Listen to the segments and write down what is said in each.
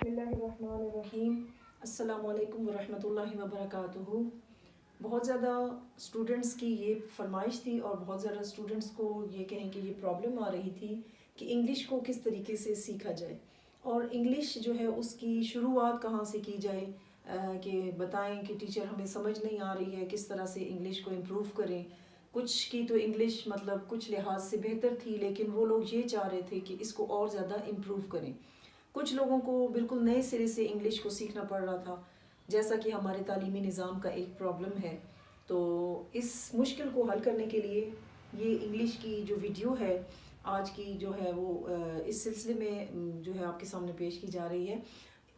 बिस्मिल्लाहिर्रहमानिर्रहीम। अस्सलाम वालेकुम वरहमतुल्लाहि वबरकातुहू। बहुत ज़्यादा स्टूडेंट्स की ये फरमाइश थी और बहुत ज़्यादा स्टूडेंट्स को ये कहें कि ये प्रॉब्लम आ रही थी कि इंग्लिश को किस तरीके से सीखा जाए और इंग्लिश जो है उसकी शुरुआत कहाँ से की जाए, कि बताएं कि टीचर हमें समझ नहीं आ रही है, किस तरह से इंग्लिश को इम्प्रूव करें। कुछ की तो इंग्लिश मतलब कुछ लिहाज से बेहतर थी, लेकिन वो लोग ये चाह रहे थे कि इसको और ज़्यादा इम्प्रूव करें। कुछ लोगों को बिल्कुल नए सिरे से इंग्लिश को सीखना पड़ रहा था, जैसा कि हमारे तालीमी निज़ाम का एक प्रॉब्लम है। तो इस मुश्किल को हल करने के लिए ये इंग्लिश की जो वीडियो है आज की जो है वो इस सिलसिले में जो है आपके सामने पेश की जा रही है।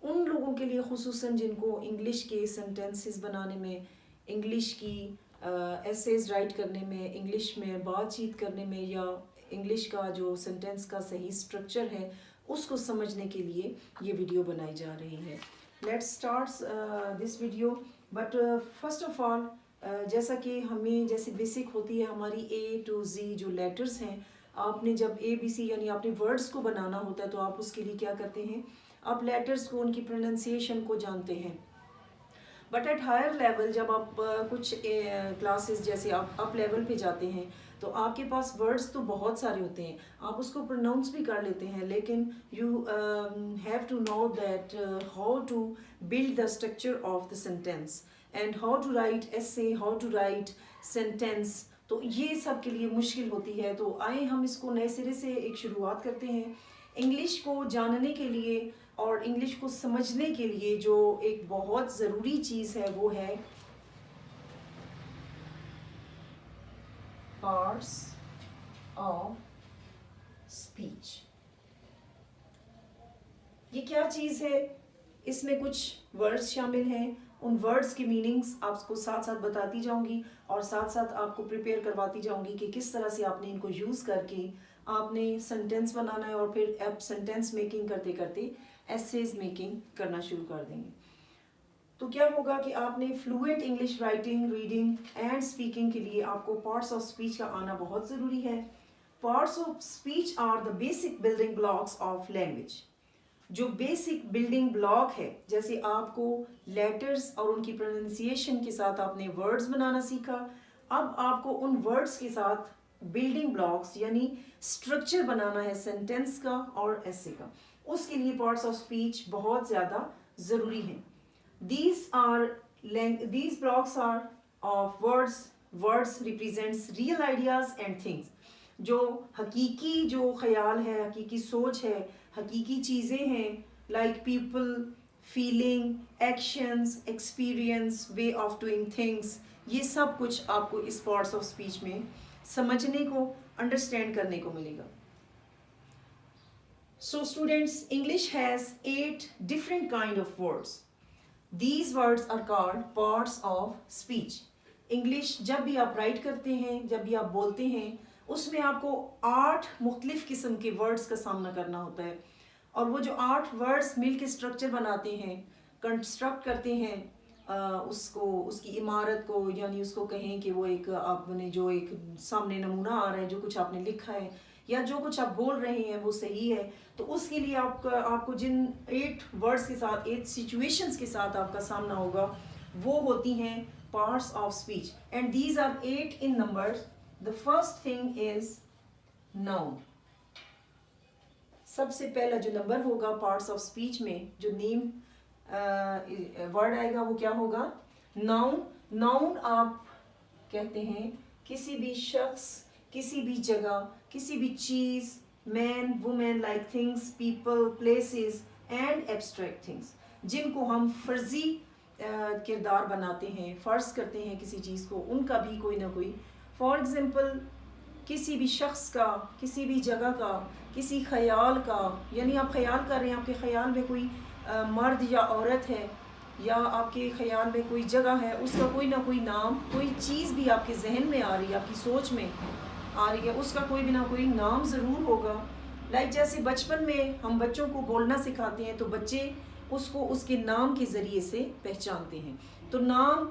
उन लोगों के लिए खुसूसन जिनको इंग्लिश के सेंटेंसेस बनाने में, इंग्लिश की एसेज राइट करने में, इंग्लिश में बातचीत करने में, या इंग्लिश का जो सेंटेंस का सही स्ट्रक्चर है उसको समझने के लिए ये वीडियो बनाई जा रही है। Let's start this video. But first of all, जैसा कि हमें जैसे बेसिक होती है हमारी A to Z जो लेटर्स हैं, आपने जब ABC यानी आपने वर्ड्स को बनाना होता है तो आप उसके लिए क्या करते हैं, आप लेटर्स को, उनकी प्रोनाउंसिएशन को जानते हैं। बट एट हायर लेवल जब आप कुछ क्लासेस जैसे आप अप लेवल पे जाते हैं तो आपके पास वर्ड्स तो बहुत सारे होते हैं, आप उसको प्रोनाउंस भी कर लेते हैं, लेकिन you have to know that how to build the structure of the sentence and how to write essay, how to write sentence. तो ये सब के लिए मुश्किल होती है। तो आए हम इसको नए सिरे से एक शुरुआत करते हैं। इंग्लिश को जानने के लिए और इंग्लिश को समझने के लिए जो एक बहुत ज़रूरी चीज़ है वो है पार्ट्स ऑफ स्पीच। ये क्या चीज़ है? इसमें कुछ वर्ड्स शामिल हैं, उन वर्ड्स की मीनिंग्स आपको साथ साथ बताती जाऊंगी और साथ साथ आपको प्रिपेयर करवाती जाऊंगी कि किस तरह से आपने इनको यूज़ करके आपने सेंटेंस बनाना है और फिर आप सेंटेंस मेकिंग करते करते एसेज मेकिंग करना शुरू कर देंगे। तो क्या होगा कि आपने fluent English writing, reading and speaking के लिए आपको पार्ट्स ऑफ स्पीच का आना बहुत ज़रूरी है। Parts of speech are the basic building blocks of language. जो बेसिक बिल्डिंग ब्लॉक है, जैसे आपको लेटर्स और उनकी प्रोनाउंसिएशन के साथ आपने वर्ड्स बनाना सीखा, अब आपको उन वर्ड्स के साथ बिल्डिंग ब्लॉक्स यानी स्ट्रक्चर बनाना है सेंटेंस का और ऐसे का। उसके लिए पार्ट्स ऑफ स्पीच बहुत ज़्यादा ज़रूरी हैं। These blocks are of words. Words represents real ideas and things. जो हकीकी जो ख्याल है, हकीकी सोच है, हकीकी चीज़ें हैं, like people, feeling, actions, experience, way of doing things, ये सब कुछ आपको इस parts of speech में समझने को, understand करने को मिलेगा। So students, English has 8 different kind of words. These words are called parts of speech. English जब भी आप राइट करते हैं, जब भी आप बोलते हैं, उसमें आपको 8 मुख्तलिफ किस्म के वर्ड्स का सामना करना होता है और वो जो 8 वर्ड्स मिल के स्ट्रक्चर बनाते हैं, कंस्ट्रक्ट करते हैं उसको, उसकी इमारत को, यानी उसको कहें कि वो एक आपने जो एक सामने नमूना आ रहा है, जो कुछ आपने लिखा है या जो कुछ आप बोल रहे हैं वो सही है, तो उसके लिए आपको जिन 8 वर्ड्स के साथ, 8 सिचुएशंस के साथ आपका सामना होगा वो होती हैं parts of speech and these are 8 in numbers. The first thing is noun. सबसे पहला जो नंबर होगा पार्ट्स ऑफ स्पीच में, जो नेम वर्ड आएगा वो क्या होगा? नाउन। नाउन आप कहते हैं किसी भी शख्स, किसी भी जगह, किसी भी चीज़, man, women, like things, people, places and abstract things, जिनको हम फर्जी किरदार बनाते हैं, फ़र्ज करते हैं किसी चीज़ को, उनका भी कोई ना कोई, फॉर एग्ज़ाम्पल किसी भी शख्स का, किसी भी जगह का, किसी ख्याल का, यानी आप ख्याल कर रहे हैं, आपके ख्याल में कोई मर्द या औरत है, या आपके ख्याल में कोई जगह है, उसका कोई ना कोई नाम, कोई चीज़ भी आपके जहन में आ रही है, आपकी सोच में आ रही है, उसका कोई भी ना कोई नाम ज़रूर होगा। लाइक जैसे बचपन में हम बच्चों को बोलना सिखाते हैं तो बच्चे उसको उसके नाम के ज़रिए से पहचानते हैं। तो नाम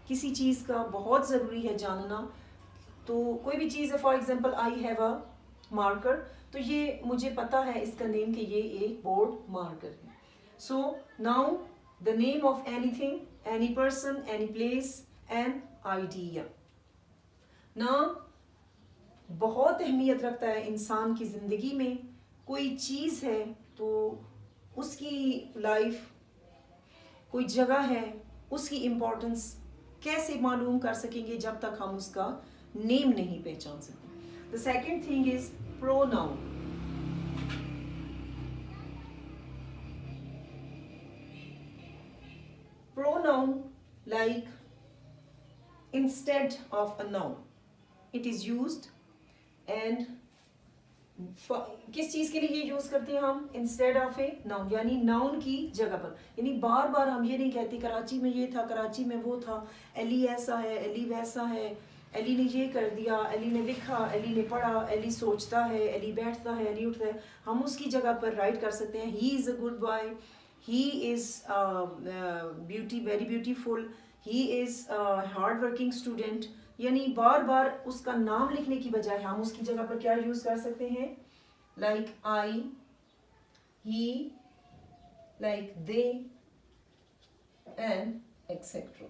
किसी चीज़ का बहुत ज़रूरी है जानना। तो कोई भी चीज़ है, for example I have a marker, तो ये मुझे पता है इसका नेम कि ये एक बोर्ड मार्कर है। So now the name of anything, any person, any place, an idea. नाम बहुत अहमियत रखता है इंसान की ज़िंदगी में. कोई चीज़ है तो उसकी लाइफ, कोई जगह है, उसकी इम्पोर्टेंस कैसे मालूम कर सकेंगे जब तक हम उसका नेम नहीं पहचान सकते. The second thing is pronoun. Pronoun like instead of a noun. It is used and किस चीज़ के लिए यूज़ करते हैं हम? इंस्टेड ऑफ ए नाउन, यानी नाउन की जगह पर. यानी बार बार हम ये नहीं कहते कराची में ये था, कराची में वो था, अली ऐसा है, अली वैसा है, अली ने ये कर दिया, अली ने लिखा, अली ने पढ़ा, अली सोचता है, अली बैठता है, अली उठता है. हम उसकी जगह पर राइट कर सकते हैं he is a good boy, he is very beautiful, he is hard working student. यानी बार बार उसका नाम लिखने की बजाय हम उसकी जगह पर क्या यूज कर सकते हैं? Like I, he, like they and etcetera.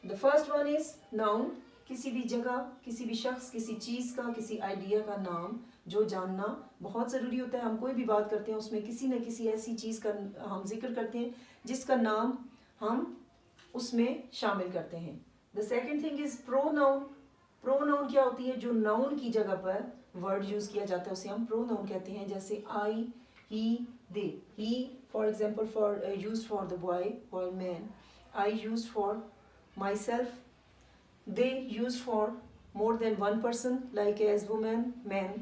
The first one is noun. किसी भी जगह, किसी भी शख्स, किसी चीज़ का, किसी आइडिया का नाम जो जानना बहुत ज़रूरी होता है. हम कोई भी बात करते हैं उसमें किसी न किसी ऐसी चीज़ का हम जिक्र करते हैं जिसका नाम हम उसमें शामिल करते हैं. The second thing is pronoun. Pronoun क्या होती है? जो नाउन की जगह पर वर्ड यूज़ किया जाता है उसे हम प्रोनाउन कहते हैं. जैसे I, he, they. He for example for use for the boy और man. I use for myself. They used for more than one person like as woman, man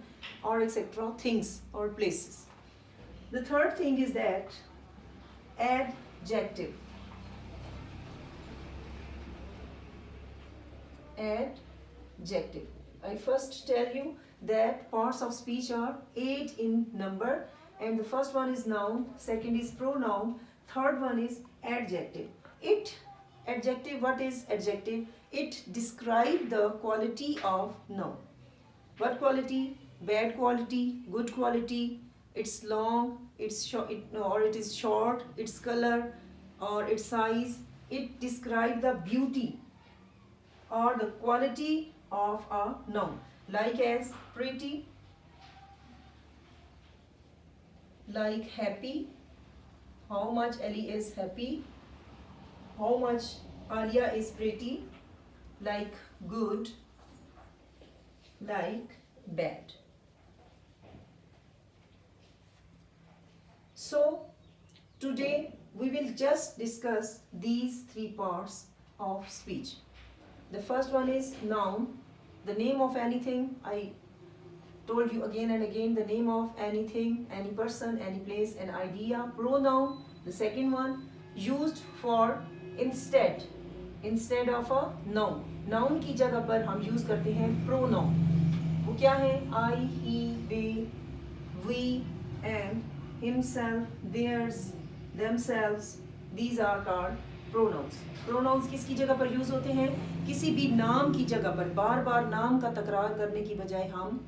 or etc. things or places. The third thing is that adjective. Adjective. I first tell you that parts of speech are 8 in number and the first one is noun, second is pronoun, third one is adjective. Adjective, what is adjective? It describes the quality of noun. What quality? Bad quality, good quality, it's long, it's short, or it is short, its color or its size. It describes the beauty or the quality of a noun. Like as pretty, like happy, how much Ali is happy, how much Alia is pretty, like good, like bad. So today we will just discuss these three parts of speech. The first one is noun, the name of anything. I told you again and again, the name of anything, any person, any place, an idea. Pronoun, the second one, used for instead of a noun. Noun की जगह पर हम use करते हैं pronoun. वो क्या है? I, he, they, we and himself, theirs, themselves. These are called pronouns. Pronouns किसकी जगह पर यूज होते हैं? किसी भी नाम की जगह पर. बार बार नाम का तकरार करने की बजाय हम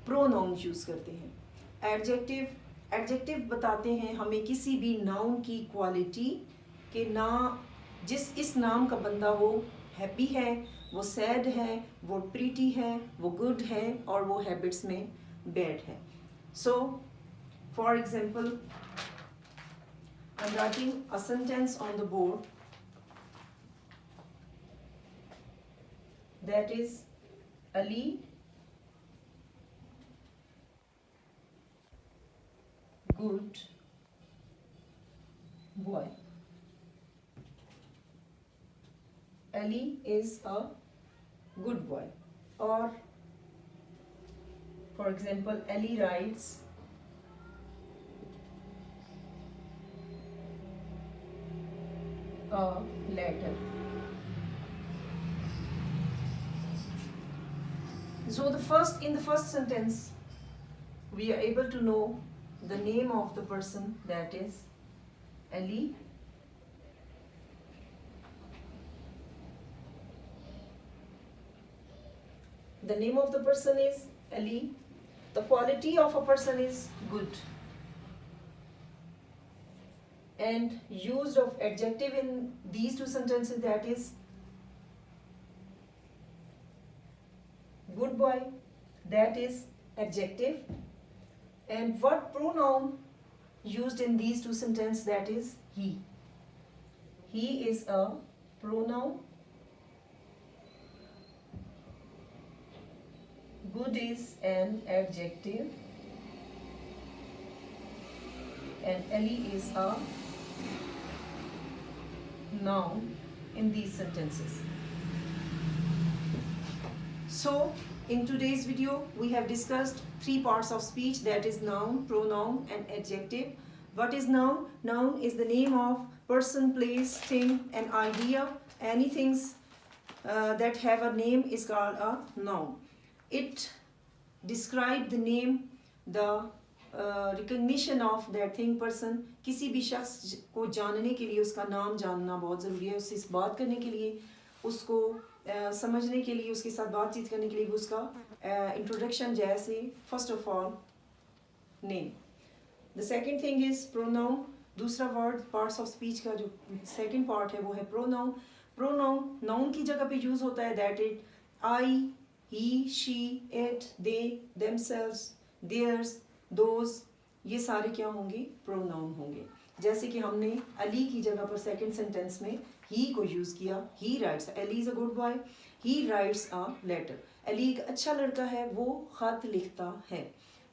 प्रोनाउन यूज करते हैं. एडजेक्टिव. एडजेक्टिव बताते हैं हमें किसी भी नाउन की क्वालिटी के ना जिस इस नाम का बंदा वो हैप्पी है, वो सैड है, वो प्रीटी है, वो गुड है और वो हैबिट्स में बैड है. So for example I am writing a sentence on the board that is Ali good boy. Ali is a good boy. Or for example, Ali writes a letter. So in the first sentence we are able to know the name of the person, that is Ali. The name of the person is Ali. The quality of a person is good. and used of adjective in these two sentences, that is good boy, that is adjective. And what pronoun used in these two sentences, that is he. He is a pronoun. Good is an adjective. And Ellie is a noun in these sentences. So in today's video we have discussed three parts of speech, that is noun, pronoun and adjective. What is noun? Noun is the name of person, place, thing and idea. Anything that have a name is called a noun. It describe the name, the recognition of that thing person. किसी भी शख्स को जानने के लिए उसका नाम जानना बहुत ज़रूरी है. उससे बात करने के लिए, उसको समझने के लिए, उसके साथ बातचीत करने के लिए उसका इंट्रोडक्शन, जैसे first of all name. The second thing is pronoun. दूसरा वर्ड पार्ट्स ऑफ स्पीच का जो सेकंड पार्ट है वो है प्रोनाउन. प्रोनाउन नाउन की जगह पे यूज़ होता है. That it, I, he, she, it, they, themselves, theirs, those, ये सारे क्या होंगे? प्रोनाउन होंगे. जैसे कि हमने अली की जगह पर सेकंड सेंटेंस में ही को यूज़ किया. He writes, Ali is a good boy, he writes a letter. Ali एक अच्छा लड़का है, वो ख़त लिखता है.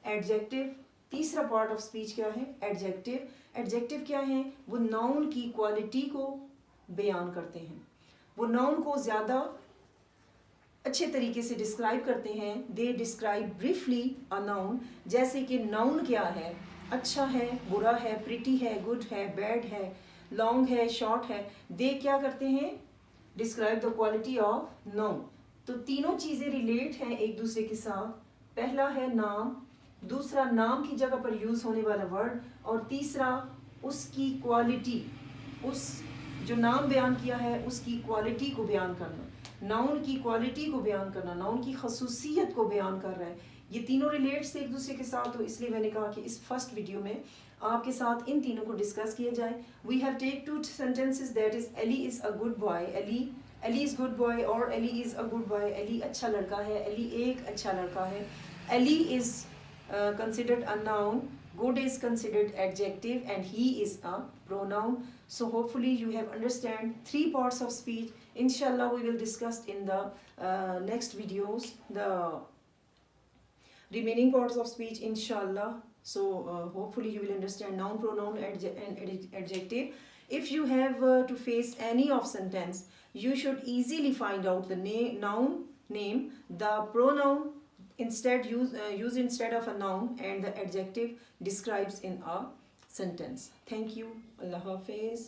एडजेक्टिव, तीसरा पार्ट ऑफ स्पीच क्या है? एडजेक्टिव. एडजेक्टिव क्या है? वो नाउन की क्वालिटी को बयान करते हैं, वो नाउन को ज़्यादा अच्छे तरीके से डिस्क्राइब करते हैं. They describe briefly a noun. जैसे कि नाउन क्या है? अच्छा है, बुरा है, प्रिटी है, गुड है, बैड है, लॉन्ग है, शॉर्ट है. दे क्या करते हैं? Describe the quality of noun. तो तीनों चीज़ें रिलेट हैं एक दूसरे के साथ. पहला है नाम, दूसरा नाम की जगह पर यूज़ होने वाला वर्ड, और तीसरा उसकी क्वालिटी, उस जो नाम बयान किया है उसकी क्वालिटी को बयान करना. नाउन की क्वालिटी को बयान करना, नाउन की खसूसियत को बयान कर रहा है. ये तीनों रिलेट्स एक दूसरे के साथ. तो इसलिए मैंने कहा कि इस फर्स्ट वीडियो में आपके साथ इन तीनों को डिस्कस किया जाए. We have take two sentences, that is Ellie is a good boy. Ellie is good boy और Ellie is a good boy. Ellie अच्छा लड़का है, एली एक अच्छा लड़का है. Ellie is considered a noun, good is considered adjective, and he is a pronoun. So hopefully you have understand three parts of speech. Inshallah we will discuss in the next videos the remaining parts of speech, inshallah. So hopefully you will understand noun, pronoun and adjective. If you have to face any of sentence, you should easily find out the noun name, the pronoun instead use instead of a noun, and the adjective describes in a sentence. Thank you. Allah Hafiz.